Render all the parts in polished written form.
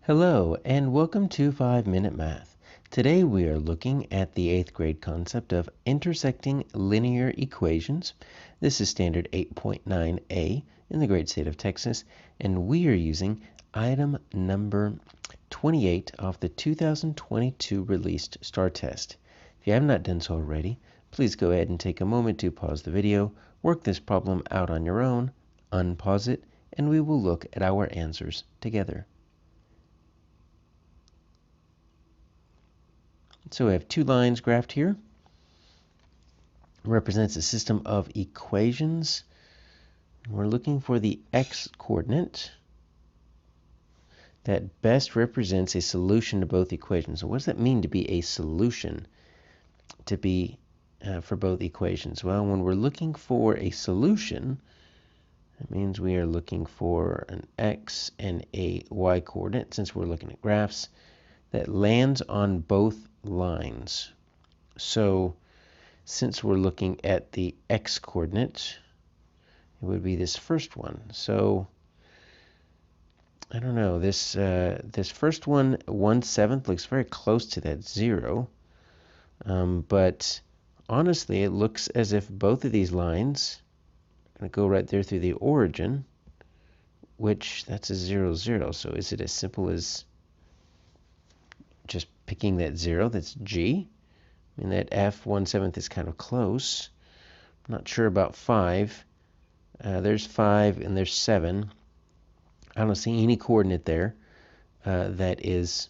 Hello and welcome to 5-Minute Math. Today we are looking at the 8th grade concept of intersecting linear equations. This is standard 8.9a in the great state of Texas, and we are using item number 28 of the 2022 released STAAR test. If you have not done so already, please go ahead and take a moment to pause the video, work this problem out on your own, unpause it, and we will look at our answers together. So we have two lines graphed here. It represents a system of equations. We're looking for the x-coordinate that best represents a solution to both equations. So what does that mean to be a solution for both equations? Well, when we're looking for a solution, that means we are looking for an x and a y coordinate, since we're looking at graphs, that lands on both lines. So since we're looking at the x coordinate, it would be this first one. So I don't know, this first one, 1/7, looks very close to that 0. But honestly, it looks as if both of these lines are going to go right there through the origin, which that's a 0, 0. So is it as simple as just picking that 0? That's G. I mean, that F 1/7 is kind of close. I'm not sure about 5. There's 5 and there's 7. I don't see any coordinate there that is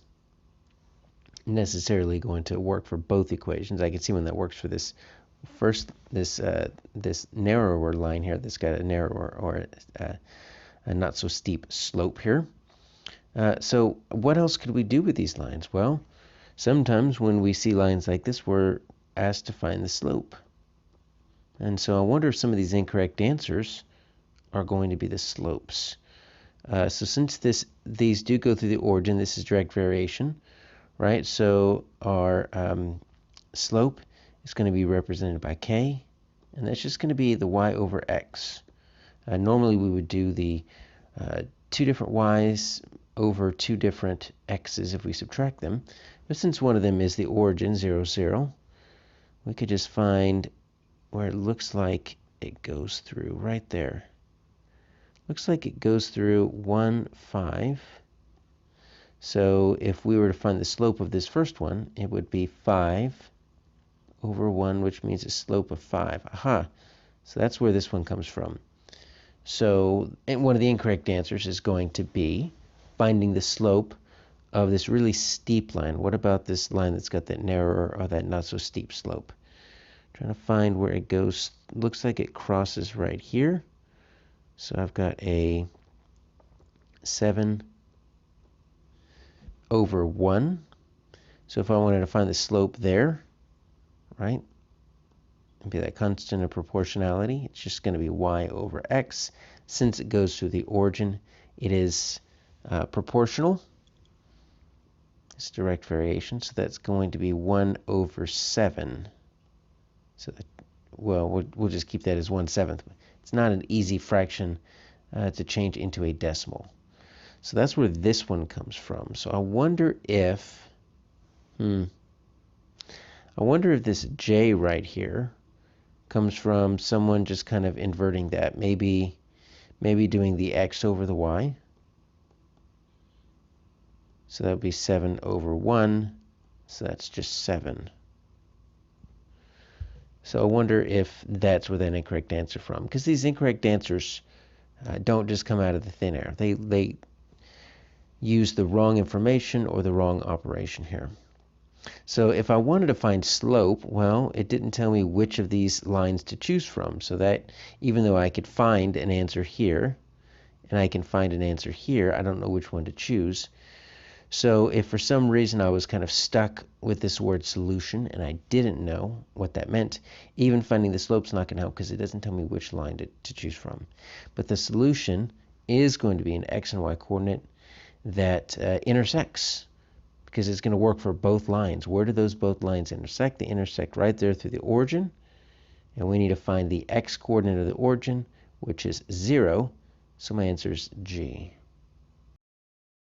necessarily going to work for both equations. I can see when that works for this this narrower line here that's got a narrower or a not so steep slope here. So what else could we do with these lines? Well, sometimes when we see lines like this, we're asked to find the slope. And so I wonder if some of these incorrect answers are going to be the slopes. So since these do go through the origin, this is direct variation, right? So our slope is going to be represented by k, and that's just going to be the y over x. Normally we would do the two different y's over two different x's if we subtract them. But since one of them is the origin, 0, 0, we could just find where it looks like it goes through right there. Looks like it goes through 1, 5. So if we were to find the slope of this first one, it would be 5 over 1, which means a slope of 5. Aha! So that's where this one comes from. So, and one of the incorrect answers is going to be finding the slope of this really steep line. What about this line that's got that narrower or that not so steep slope? Trying to find where it goes. Looks like it crosses right here. So I've got a 7 over 1. So if I wanted to find the slope there, right, it'd be that constant of proportionality. It's just going to be y over x. Since it goes through the origin, it is proportional. It's direct variation, so that's going to be 1 over 7. So that, well, we'll just keep that as 1/7. It's not an easy fraction to change into a decimal. So that's where this one comes from. So I wonder if, I wonder if this j right here comes from someone just kind of inverting that. Maybe doing the x over the y. So that would be 7 over 1. So that's just 7. So I wonder if that's where that incorrect answer from. Because these incorrect answers don't just come out of the thin air. They use the wrong information or the wrong operation here. So if I wanted to find slope, well, it didn't tell me which of these lines to choose from. So that even though I could find an answer here, and I can find an answer here, I don't know which one to choose. So if for some reason I was kind of stuck with this word solution and I didn't know what that meant, even finding the slope's not going to help because it doesn't tell me which line to choose from. But the solution is going to be an x and y coordinate that intersects, because it's going to work for both lines. Where do those both lines intersect? They intersect right there through the origin, and we need to find the x coordinate of the origin, which is 0. So my answer is G.